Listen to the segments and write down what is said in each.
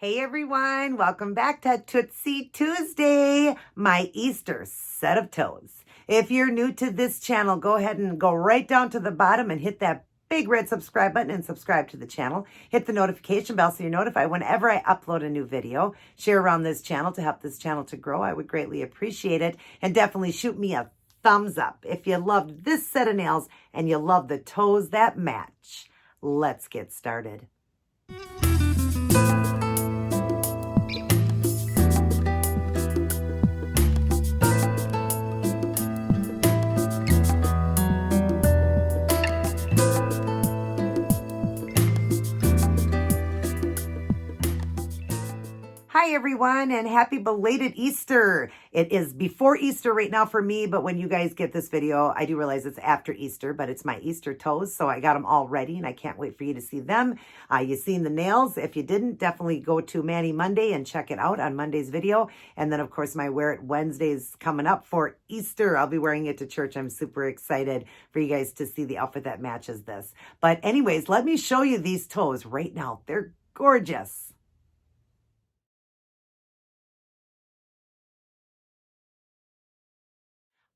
Hey everyone, welcome back to Tootsie Tuesday, my Easter set of toes. If you're new to this channel, go ahead and go right down to the bottom and hit that big red subscribe button and subscribe to the channel. Hit the notification bell so you're notified whenever I upload a new video. Share around this channel to help this channel to grow. I would greatly appreciate it. And definitely shoot me a thumbs up if you loved this set of nails and you love the toes that match. Let's get started. Hi everyone, and happy belated Easter. It is before Easter right now for me, but when you guys get this video, I do realize it's after Easter, but it's my Easter toes, so I got them all ready and I can't wait for you to see them. You've seen the nails. If you didn't, definitely go to Mani Monday and check it out on Monday's video. And then of course my Wear It Wednesday's coming up for Easter. I'll be wearing it to church. I'm super excited for you guys to see the outfit that matches this. But anyways, let me show you these toes right now. They're gorgeous.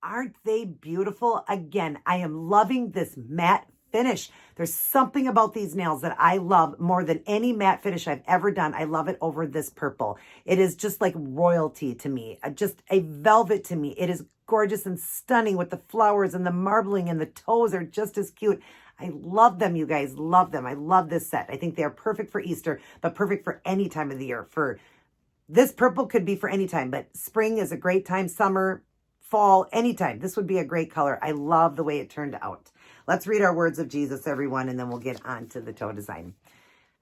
Aren't they beautiful? Again, I am loving this matte finish. There's something about these nails that I love more than any matte finish I've ever done. I love it over this purple. It is just like royalty to me, just a velvet to me. It is gorgeous and stunning with the flowers and the marbling, and the toes are just as cute. I love them, you guys. Love them. I love this set. I think they are perfect for Easter, but perfect for any time of the year. For this purple could be for any time, but spring is a great time. Summer, fall, anytime. This would be a great color. I love the way it turned out. Let's read our words of Jesus, everyone, and then we'll get on to the toe design.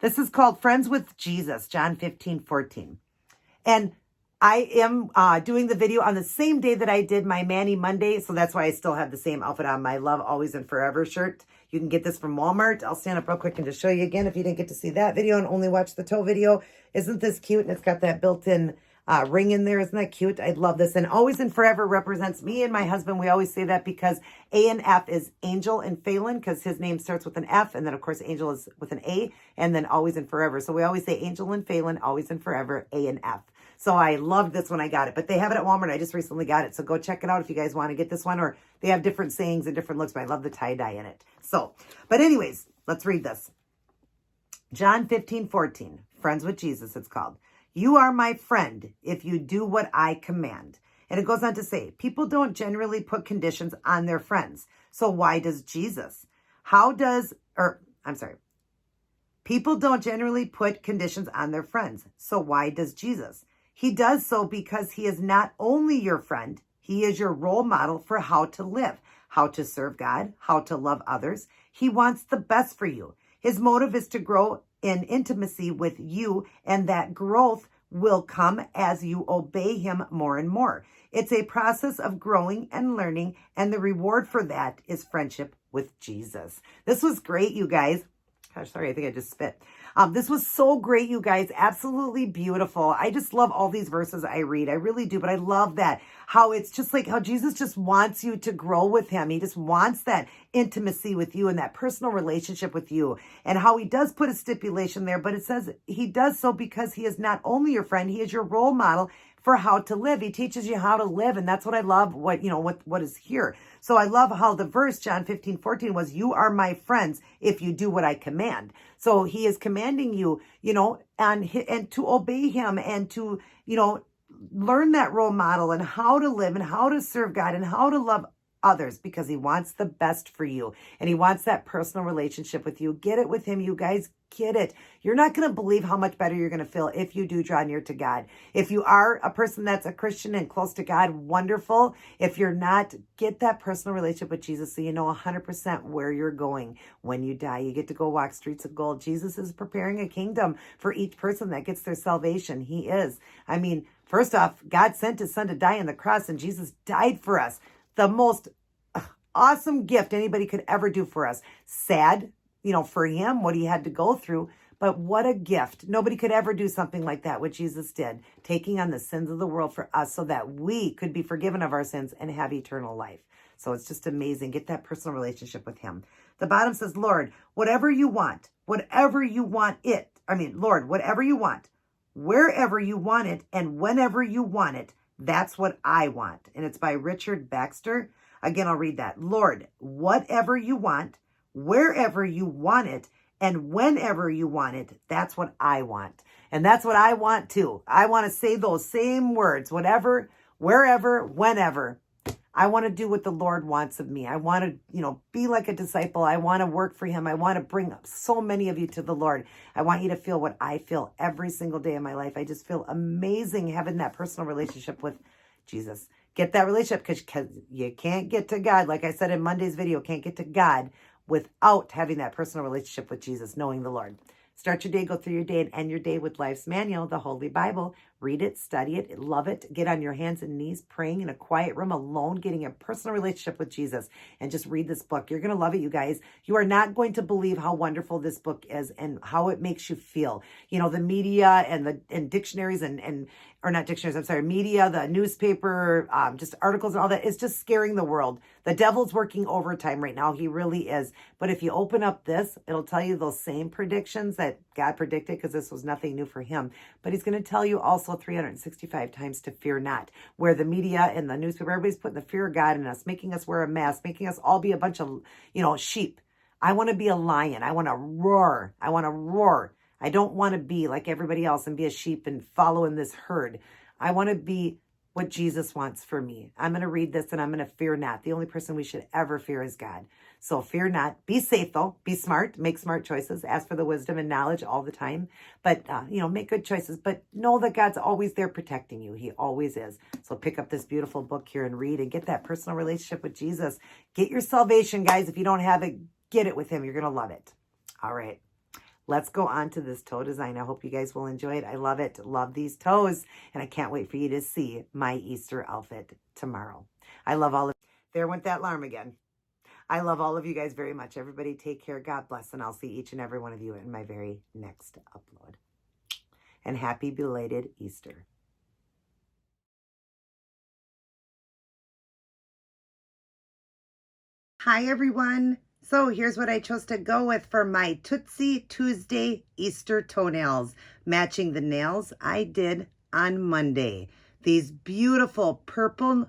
This is called Friends with Jesus, John 15:14. And I am doing the video on the same day that I did my Mani Monday, so that's why I still have the same outfit on, my Love Always and Forever shirt. You can get this from Walmart. I'll stand up real quick and just show you again if you didn't get to see that video and only watch the toe video. Isn't this cute? And it's got that built-in ring in there. Isn't that cute? I love this. And Always and Forever represents me and my husband. We always say that because A and F is Angel and Phelan, because his name starts with an F, and then of course Angel is with an A, and then Always and Forever. So we always say Angel and Phelan, Always and Forever, A and F. So I loved this when I got it, but they have it at Walmart. I just recently got it. So go check it out if you guys want to get this one, or they have different sayings and different looks, but I love the tie-dye in it. So, but anyways, let's read this. John 15:14, Friends with Jesus, it's called. You are my friend if you do what I command. And it goes on to say, people don't generally put conditions on their friends. So why does Jesus? People don't generally put conditions on their friends. So why does Jesus? He does so because he is not only your friend, he is your role model for how to live, how to serve God, how to love others. He wants the best for you. His motive is to grow in intimacy with you, and that growth will come as you obey him more and more. It's a process of growing and learning, and the reward for that is friendship with Jesus. This was great, you guys. Gosh, sorry, I think I just spit. This was so great, you guys. Absolutely beautiful. I just love all these verses I read. I really do, but I love that. How it's just like how Jesus just wants you to grow with him. He just wants that intimacy with you and that personal relationship with you. And how he does put a stipulation there, but it says he does so because he is not only your friend, he is your role model for how to live. He teaches you how to live. And that's what I love, what is here. So I love how the verse, John 15:14 was, you are my friends if you do what I command. So he is commanding you, and to obey him and to, learn that role model and how to live and how to serve God and how to love others, because he wants the best for you and he wants that personal relationship with you. Get it with him, you guys. Get it. You're not going to believe how much better you're going to feel if you do draw near to God. If you are a person that's a Christian and close to God, wonderful. If you're not, get that personal relationship with Jesus so you know 100% where you're going when you die. You get to go walk streets of gold. Jesus is preparing a kingdom for each person that gets their salvation. He is. I mean, first off, God sent his son to die on the cross, and Jesus died for us. The most awesome gift anybody could ever do for us. Sad, for him, what he had to go through, but what a gift. Nobody could ever do something like that, what Jesus did, taking on the sins of the world for us so that we could be forgiven of our sins and have eternal life. So it's just amazing. Get that personal relationship with him. The bottom says, Lord, whatever you want, Lord, whatever you want, wherever you want it, and whenever you want it. That's what I want. And it's by Richard Baxter. Again, I'll read that. Lord, whatever you want, wherever you want it, and whenever you want it, that's what I want. And that's what I want too. I want to say those same words, whatever, wherever, whenever. I want to do what the Lord wants of me. I want to, be like a disciple. I want to work for him. I want to bring up so many of you to the Lord. I want you to feel what I feel every single day in my life. I just feel amazing having that personal relationship with Jesus. Get that relationship because you can't get to God. Like I said in Monday's video, can't get to God without having that personal relationship with Jesus, knowing the Lord. Start your day, go through your day, and end your day with Life's Manual, the Holy Bible. Read it, study it, love it. Get on your hands and knees, praying in a quiet room alone, getting a personal relationship with Jesus, and just read this book. You're going to love it, you guys. You are not going to believe how wonderful this book is and how it makes you feel. The media and dictionaries or not dictionaries, I'm sorry, media, the newspaper, just articles and all that. It's just scaring the world. The devil's working overtime right now. He really is. But if you open up this, it'll tell you those same predictions that God predicted, because this was nothing new for him. But he's going to tell you also 365 times to fear not. Where the media and the newspaper, everybody's putting the fear of God in us, making us wear a mask, making us all be a bunch of, sheep. I want to be a lion. I want to roar. I don't want to be like everybody else and be a sheep and follow in this herd. I want to be what Jesus wants for me. I'm going to read this and I'm going to fear not. The only person we should ever fear is God. So fear not. Be safe though. Be smart. Make smart choices. Ask for the wisdom and knowledge all the time. But, make good choices. But know that God's always there protecting you. He always is. So pick up this beautiful book here and read and get that personal relationship with Jesus. Get your salvation, guys. If you don't have it, get it with him. You're going to love it. All right. Let's go on to this toe design. I hope you guys will enjoy it. I love it. Love these toes. And I can't wait for you to see my Easter outfit tomorrow. I love all of you. There went that alarm again. I love all of you guys very much. Everybody take care. God bless. And I'll see each and every one of you in my very next upload. And happy belated Easter. Hi, everyone. So here's what I chose to go with for my Tootsie Tuesday Easter toenails, matching the nails I did on Monday. These beautiful purple.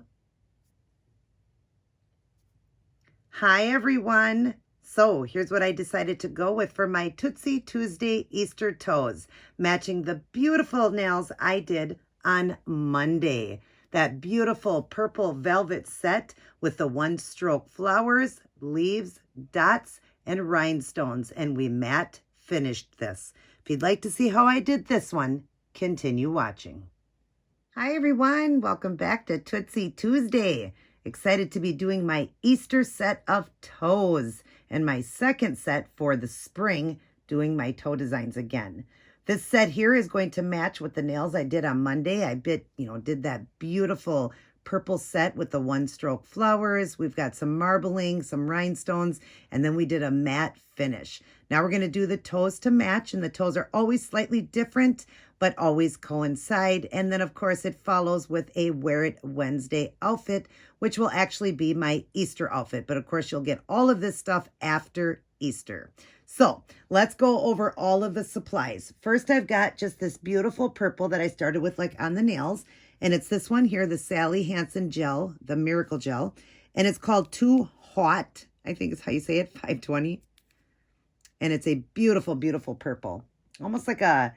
Hi, everyone. So here's what I decided to go with for my Tootsie Tuesday Easter toes, matching the beautiful nails I did on Monday. That beautiful purple velvet set with the one-stroke flowers, leaves, dots, and rhinestones. And we matte finished this. If you'd like to see how I did this one, continue watching. Hi, everyone. Welcome back to Tootsie Tuesday. Excited to be doing my Easter set of toes and my second set for the spring, doing my toe designs again. This set here is going to match with the nails I did on Monday. I did that beautiful purple set with the one-stroke flowers. We've got some marbling, some rhinestones, and then we did a matte finish. Now we're going to do the toes to match, and the toes are always slightly different, but always coincide. And then, of course, it follows with a Wear It Wednesday outfit, which will actually be my Easter outfit. But, of course, you'll get all of this stuff after Easter. So let's go over all of the supplies. First, I've got just this beautiful purple that I started with like on the nails. And it's this one here, the Sally Hanson gel, the Miracle Gel. And it's called Too Hot, I think is how you say it, 520. And it's a beautiful, beautiful purple. Almost like a,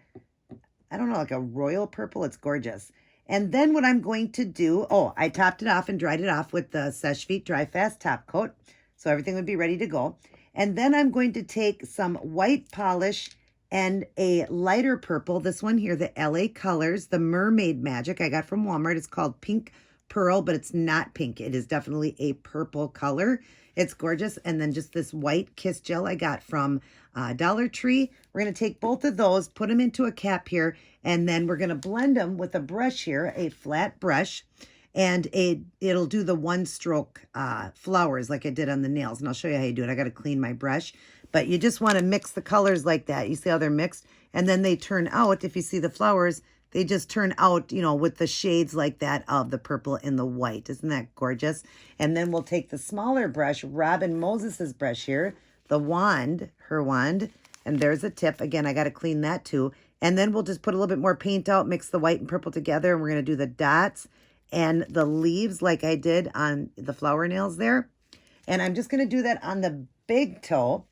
I don't know, like a royal purple. It's gorgeous. And then what I'm going to do, I topped it off and dried it off with the Seche Vite Dry Fast Top Coat. So everything would be ready to go. And then I'm going to take some white polish and a lighter purple. This one here, the LA Colors, the Mermaid Magic I got from Walmart. It's called Pink Pearl, but it's not pink. It is definitely a purple color. It's gorgeous. And then just this white Kiss Gel I got from Dollar Tree. We're going to take both of those, put them into a cap here, and then we're going to blend them with a brush here, a flat brush. And it'll do the one-stroke flowers like I did on the nails. And I'll show you how you do it. I got to clean my brush. But you just want to mix the colors like that. You see how they're mixed? And then they turn out, if you see the flowers, they just turn out, with the shades like that of the purple and the white. Isn't that gorgeous? And then we'll take the smaller brush, Robin Moses's brush here, the wand, her wand. And there's a tip. Again, I got to clean that too. And then we'll just put a little bit more paint out, mix the white and purple together, and we're going to do the dots and the leaves like I did on the flower nails there. And I'm just going to do that on the big toe.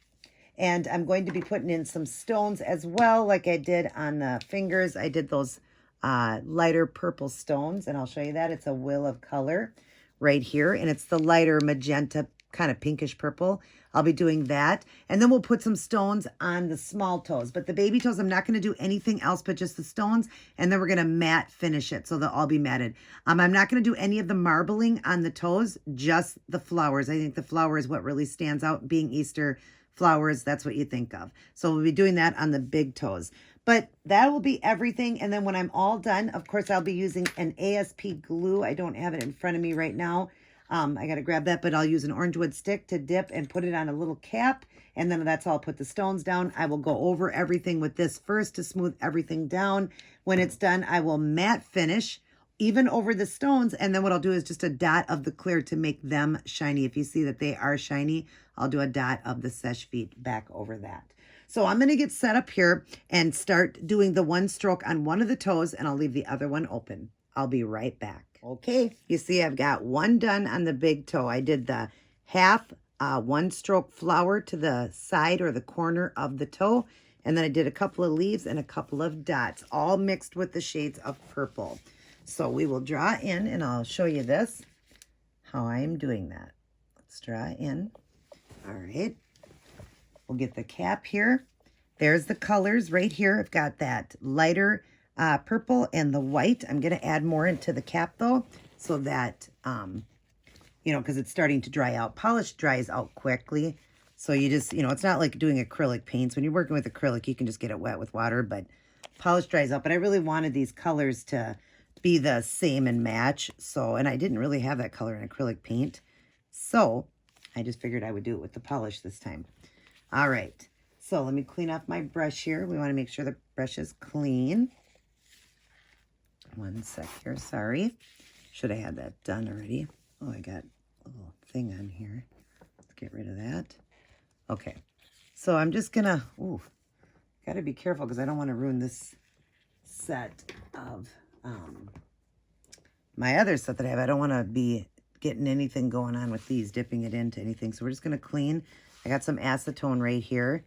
And I'm going to be putting in some stones as well, like I did on the fingers. I did those lighter purple stones, and I'll show you that. It's a wheel of color right here, and it's the lighter magenta, kind of pinkish purple. I'll be doing that. And then we'll put some stones on the small toes. But the baby toes, I'm not going to do anything else but just the stones. And then we're going to matte finish it, so they'll all be matted. I'm not going to do any of the marbling on the toes, just the flowers. I think the flower is what really stands out. Being Easter flowers, that's what you think of. So we'll be doing that on the big toes. But that will be everything. And then when I'm all done, of course, I'll be using an ASP glue. I don't have it in front of me right now. I got to grab that, but I'll use an orange wood stick to dip and put it on a little cap. And then that's all. I'll put the stones down. I will go over everything with this first to smooth everything down. When it's done, I will matte finish even over the stones. And then what I'll do is just a dot of the clear to make them shiny. If you see that they are shiny, I'll do a dot of the sesh feet back over that. So I'm going to get set up here and start doing the one stroke on one of the toes, and I'll leave the other one open. I'll be right back. Okay, you see I've got one done on the big toe. I did the half one stroke flower to the side or the corner of the toe, and then I did a couple of leaves and a couple of dots, all mixed with the shades of purple. So we will draw in, and I'll show you this, how I am doing that. Let's draw in. All right. We'll get the cap here. There's the colors right here. I've got that lighter purple and the white. I'm going to add more into the cap though, so that, you know, because it's starting to dry out. Polish dries out quickly. So you just, you know, it's not like doing acrylic paints. When you're working with acrylic, you can just get it wet with water, but polish dries out. But I really wanted these colors to be the same and match. So, and I didn't really have that color in acrylic paint. So I just figured I would do it with the polish this time. All right, so let me clean off my brush here. We want to make sure the brush is clean. One sec here, sorry. Should have had that done already. Oh, I got a little thing on here. Let's get rid of that. Okay, so I'm just gonna, got to be careful because I don't want to ruin this set of my other set that I have. I don't want to be getting anything going on with these, dipping it into anything. So we're just going to clean. I got some acetone right here.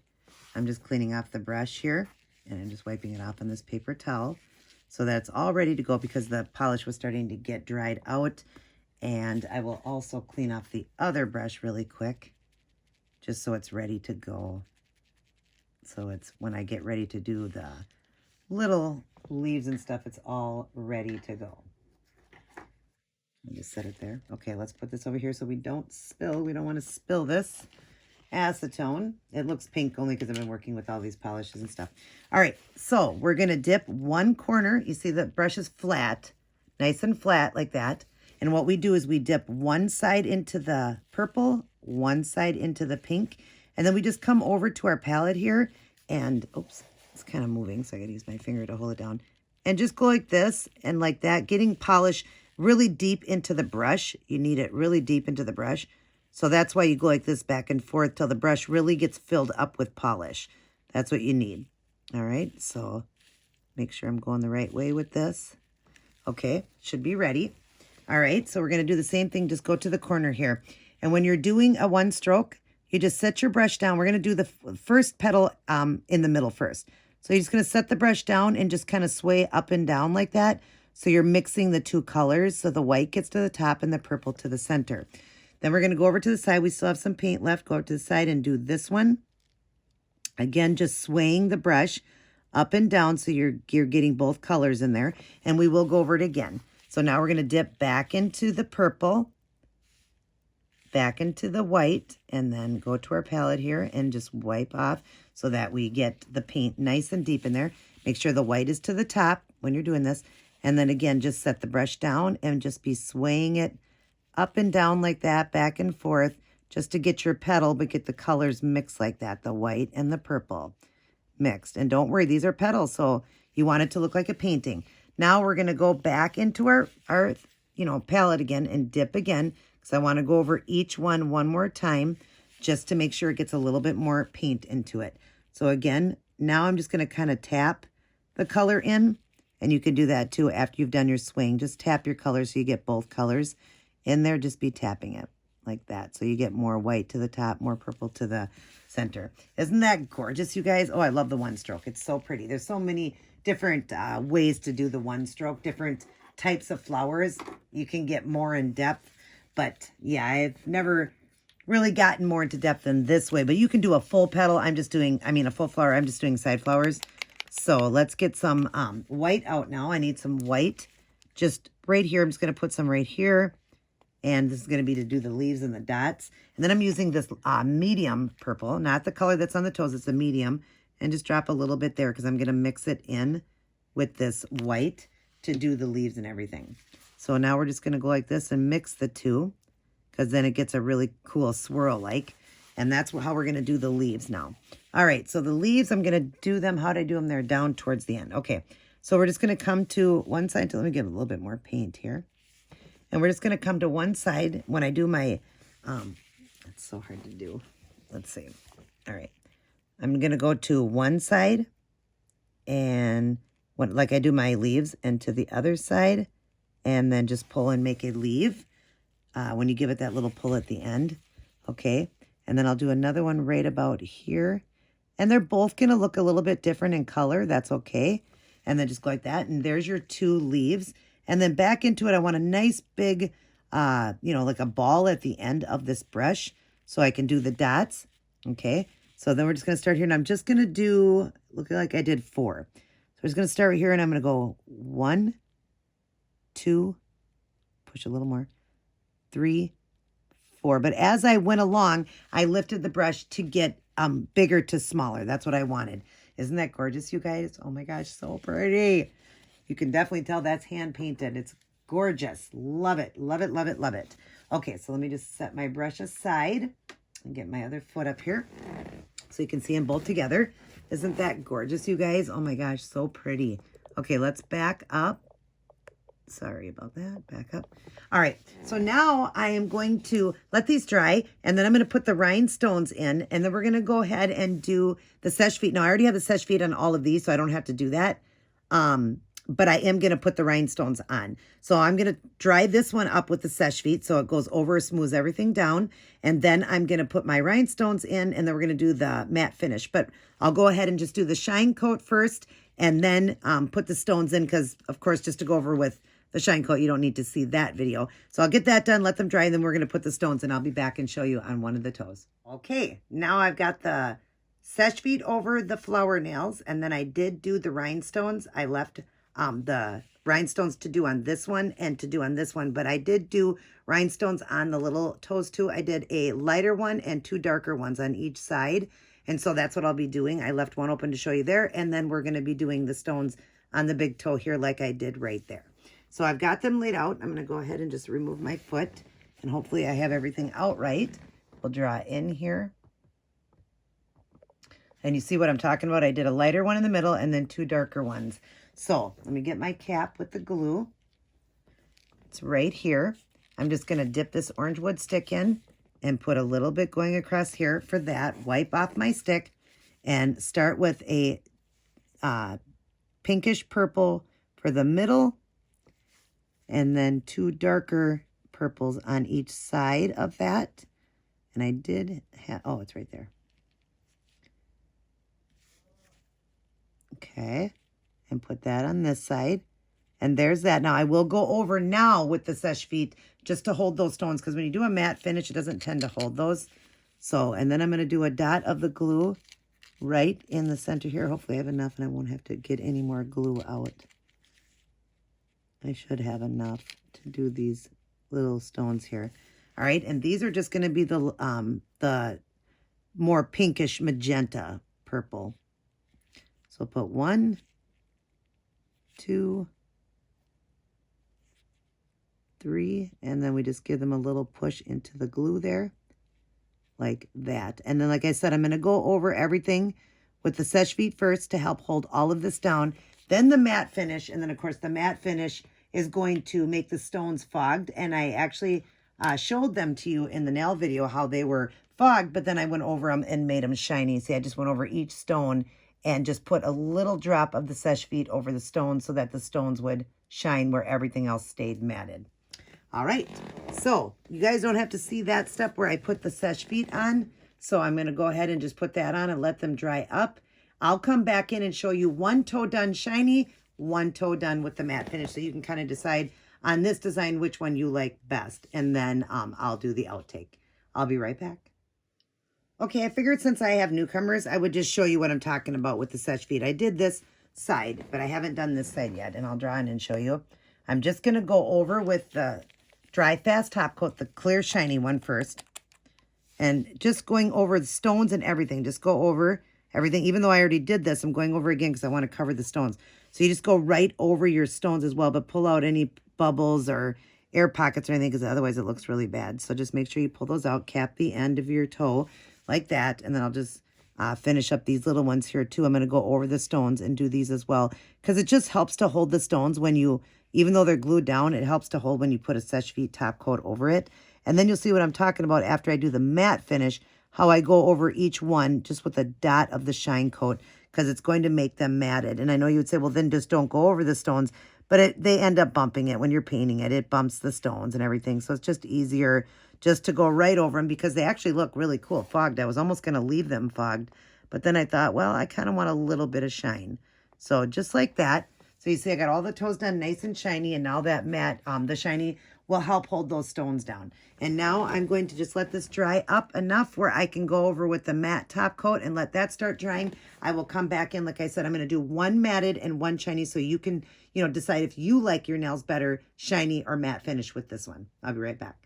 I'm just cleaning off the brush here, and I'm just wiping it off on this paper towel. So that's all ready to go because the polish was starting to get dried out. And I will also clean off the other brush really quick, just so it's ready to go. So it's when I get ready to do the little leaves and stuff, it's all ready to go. I'll just set it there. Okay, let's put this over here so we don't spill. We don't want to spill this acetone. It looks pink only because I've been working with all these polishes and stuff. All right, so we're going to dip one corner. You see the brush is flat, nice and flat like that. And what we do is we dip one side into the purple, one side into the pink, and then we just come over to our palette here and, oops, it's kind of moving, so I got to use my finger to hold it down. And just go like this and like that, getting polish really deep into the brush. You need it really deep into the brush. So that's why you go like this back and forth till the brush really gets filled up with polish. That's what you need. All right, so make sure I'm going the right way with this. Okay, should be ready. All right, so we're going to do the same thing. Just go to the corner here. And when you're doing a one stroke, you just set your brush down. We're going to do the first petal in the middle first. So you're just going to set the brush down and just kind of sway up and down like that. So you're mixing the two colors. So the white gets to the top and the purple to the center. Then we're going to go over to the side. We still have some paint left. Go over to the side and do this one. Again, just swaying the brush up and down so you're getting both colors in there. And we will go over it again. So now we're going to dip back into the purple, back into the white, and then go to our palette here and just wipe off so that we get the paint nice and deep in there. Make sure the white is to the top when you're doing this. And then again, just set the brush down and just be swaying it up and down like that, back and forth, just to get your petal, but get the colors mixed like that, the white and the purple mixed. And don't worry, these are petals, so you want it to look like a painting. Now we're going to go back into our palette again and dip again, because I want to go over each one more time just to make sure it gets a little bit more paint into it. So again, now I'm just going to kind of tap the color in. And you can do that too after you've done your swing. Just tap your color so you get both colors in there. Just be tapping it like that. So you get more white to the top, more purple to the center. Isn't that gorgeous, you guys? Oh, I love the one stroke. It's so pretty. There's so many different ways to do the one stroke, different types of flowers. You can get more in depth. But yeah, I've never really gotten more into depth than this way. But you can do a full petal. A full flower. I'm just doing side flowers. So let's get some white out now. I need some white just right here. I'm just going to put some right here. And this is going to be to do the leaves and the dots. And then I'm using this medium purple, not the color that's on the toes. It's a medium. And just drop a little bit there because I'm going to mix it in with this white to do the leaves and everything. So now we're just going to go like this and mix the two because then it gets a really cool swirl like. And that's how we're going to do the leaves now. All right, so the leaves, I'm going to do them. How do I do them? They're down towards the end. Okay, so we're just going to come to one side. Let me give a little bit more paint here. And we're just going to come to one side when I do my, it's so hard to do. Let's see. All right. I'm going to go to one side and like I do my leaves and to the other side and then just pull and make a leaf when you give it that little pull at the end. Okay. And then I'll do another one right about here. And they're both going to look a little bit different in color. That's okay. And then just go like that. And there's your two leaves. And then back into it, I want a nice big, like a ball at the end of this brush so I can do the dots. Okay. So then we're just going to start here. And I'm just going to do, look like I did 4. So I'm just going to start right here and I'm going to go 1, 2, push a little more, 3, 4. But as I went along, I lifted the brush to get bigger to smaller. That's what I wanted. Isn't that gorgeous, you guys? Oh my gosh, so pretty. You can definitely tell that's hand painted. It's gorgeous. Love it, love it, love it, love it. Okay, so let me just set my brush aside and get my other foot up here so you can see them both together. Isn't that gorgeous, you guys? Oh my gosh, so pretty. Okay, let's back up. Sorry about that. Back up. All right. So now I am going to let these dry, and then I'm going to put the rhinestones in, and then we're going to go ahead and do the seche vite. Now, I already have the seche vite on all of these, so I don't have to do that. But I am going to put the rhinestones on. So I'm going to dry this one up with the seche vite so it goes over, smooths everything down. And then I'm going to put my rhinestones in, and then we're going to do the matte finish. But I'll go ahead and just do the shine coat first, and then put the stones in because, of course, just to go over with the shine coat, you don't need to see that video. So I'll get that done, let them dry, and then we're going to put the stones in. I'll be back and show you on one of the toes. Okay, now I've got the seche vite over the flower nails, and then I did do the rhinestones. I left the rhinestones to do on this one and to do on this one, but I did do rhinestones on the little toes too. I did a lighter one and 2 darker ones on each side, and so that's what I'll be doing. I left one open to show you there, and then we're going to be doing the stones on the big toe here like I did right there. So I've got them laid out. I'm going to go ahead and just remove my foot, and hopefully I have everything out right. We'll draw in here. And you see what I'm talking about? I did a lighter one in the middle and then 2 darker ones. So let me get my cap with the glue. It's right here. I'm just going to dip this orange wood stick in and put a little bit going across here for that. Wipe off my stick and start with a pinkish purple for the middle. And then 2 darker purples on each side of that. And I did have, oh, it's right there. Okay. And put that on this side. And there's that. Now, I will go over now with the seche vite just to hold those stones. Because when you do a matte finish, it doesn't tend to hold those. So, and then I'm going to do a dot of the glue right in the center here. Hopefully I have enough and I won't have to get any more glue out. I should have enough to do these little stones here. All right, and these are just going to be the more pinkish magenta purple. So put 1, 2, 3, and then we just give them a little push into the glue there, like that. And then, like I said, I'm going to go over everything with the seche vite first to help hold all of this down. Then the matte finish, and then, of course, the matte finish is going to make the stones fogged. And I actually showed them to you in the nail video how they were fogged, but then I went over them and made them shiny. See, I just went over each stone and just put a little drop of the Seche Vite over the stones so that the stones would shine where everything else stayed matted. All right, so you guys don't have to see that step where I put the Seche Vite on. So I'm going to go ahead and just put that on and let them dry up. I'll come back in and show you one toe done shiny, one toe done with the matte finish. So you can kind of decide on this design which one you like best. And then I'll do the outtake. I'll be right back. Okay, I figured since I have newcomers, I would just show you what I'm talking about with the Seche Vite. I did this side, but I haven't done this side yet. And I'll draw in and show you. I'm just going to go over with the Dry Fast Top Coat, the clear shiny one first. And just going over the stones and everything. Just go over everything. Even though I already did this, I'm going over again because I want to cover the stones. So you just go right over your stones as well, but pull out any bubbles or air pockets or anything because otherwise it looks really bad. So just make sure you pull those out, cap the end of your toe like that. And then I'll just finish up these little ones here too. I'm going to go over the stones and do these as well because it just helps to hold the stones when you, even though they're glued down, it helps to hold when you put a Seche Vite top coat over it. And then you'll see what I'm talking about after I do the matte finish, how I go over each one just with a dot of the shine coat because it's going to make them matted. And I know you would say, well, then just don't go over the stones, but they end up bumping it when you're painting it. It bumps the stones and everything. So it's just easier just to go right over them because they actually look really cool fogged. I was almost going to leave them fogged, but then I thought, well, I kind of want a little bit of shine. So just like that. So you see I got all the toes done nice and shiny, and now that matte, the shiny will help hold those stones down. And now I'm going to just let this dry up enough where I can go over with the matte top coat and let that start drying. I will come back in. Like I said, I'm going to do one matted and one shiny so you can, decide if you like your nails better shiny or matte finish with this one. I'll be right back.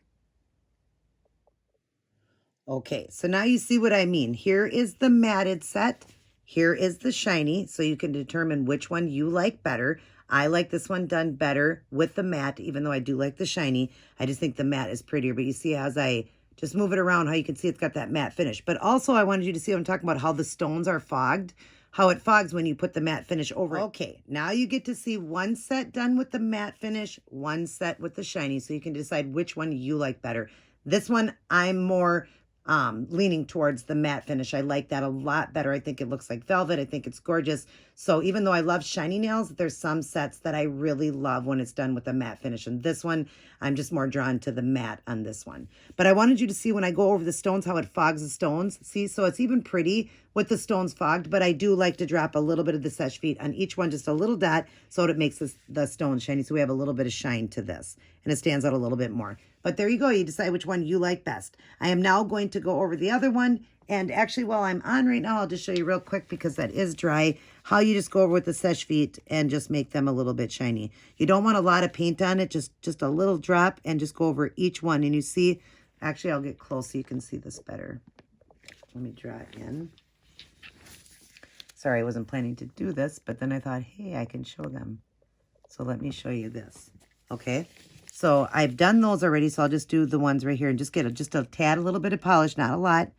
Okay, so now you see what I mean. Here is the matted set. Here is the shiny, so you can determine which one you like better. I like this one done better with the matte, even though I do like the shiny. I just think the matte is prettier. But you see as I just move it around, how you can see it's got that matte finish. But also I wanted you to see what I'm talking about, how the stones are fogged, how it fogs when you put the matte finish over it. Okay, now you get to see one set done with the matte finish, one set with the shiny, so you can decide which one you like better. This one, I'm more leaning towards the matte finish. I like that a lot better. I think it looks like velvet. I think it's gorgeous. So even though I love shiny nails, there's some sets that I really love when it's done with a matte finish. And this one, I'm just more drawn to the matte on this one. But I wanted you to see when I go over the stones, how it fogs the stones. See, so it's even pretty with the stones fogged, but I do like to drop a little bit of the Seche Vite on each one, just a little dot, so it makes the stones shiny. So we have a little bit of shine to this, and it stands out a little bit more. But there you go. You decide which one you like best. I am now going to go over the other one. And actually, while I'm on right now, I'll just show you real quick because that is dry, how you just go over with the Seche Vite and just make them a little bit shiny. You don't want a lot of paint on it, just a little drop, and just go over each one. And you see, actually, I'll get close so you can see this better. Let me draw it in. Sorry, I wasn't planning to do this, but then I thought, hey, I can show them. So let me show you this. Okay. So I've done those already, so I'll just do the ones right here and just get just a tad, a little bit of polish, not a lot,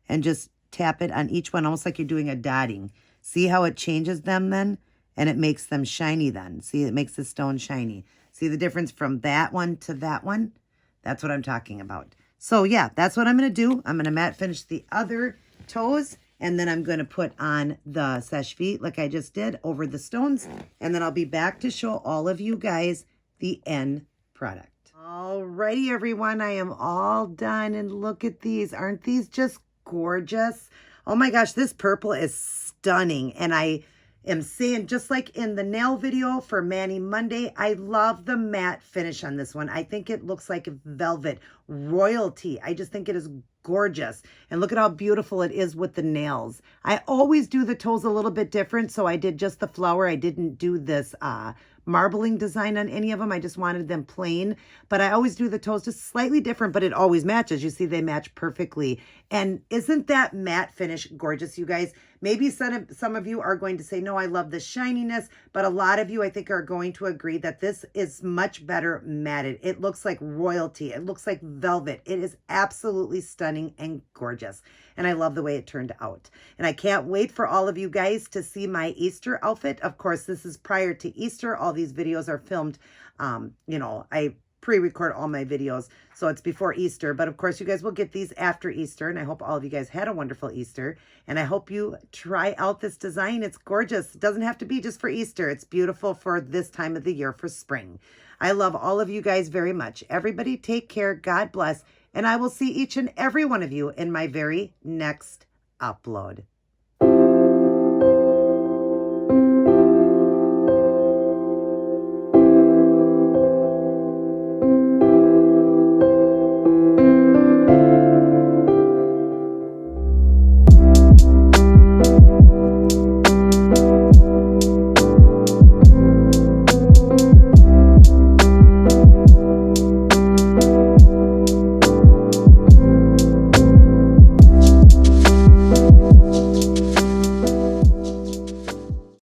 and just tap it on each one, almost like you're doing a dotting. See how it changes them then? And it makes them shiny then. See, it makes the stone shiny. See the difference from that one to that one? That's what I'm talking about. So yeah, that's what I'm going to do. I'm going to matte finish the other toes, and then I'm going to put on the Seche Vite like I just did over the stones, and then I'll be back to show all of you guys the end product. Alrighty, everyone, I am all done, and look at these. Aren't these just gorgeous? Oh my gosh, this purple is stunning, and I am saying, just like in the nail video for Manny Monday, I love the matte finish on this one. I think it looks like velvet royalty. I just think it is gorgeous. And look at how beautiful it is with the nails. I always do the toes a little bit different, so I did just the flower. I didn't do this marbling design on any of them. I just wanted them plain, but I always do the toes just slightly different, but it always matches. You see, they match perfectly. And isn't that matte finish gorgeous, you guys? Maybe some of you are going to say, no, I love the shininess, but a lot of you, I think, are going to agree that this is much better matted. It looks like royalty. It looks like velvet. It is absolutely stunning and gorgeous. And I love the way it turned out. And I can't wait for all of you guys to see my Easter outfit. Of course, this is prior to Easter. All these videos are filmed, I pre-record all my videos, so it's before Easter. But of course, you guys will get these after Easter, and I hope all of you guys had a wonderful Easter. And I hope you try out this design. It's gorgeous. It doesn't have to be just for Easter. It's beautiful for this time of the year, for spring. I love all of you guys very much. Everybody take care. God bless. And I will see each and every one of you in my very next upload.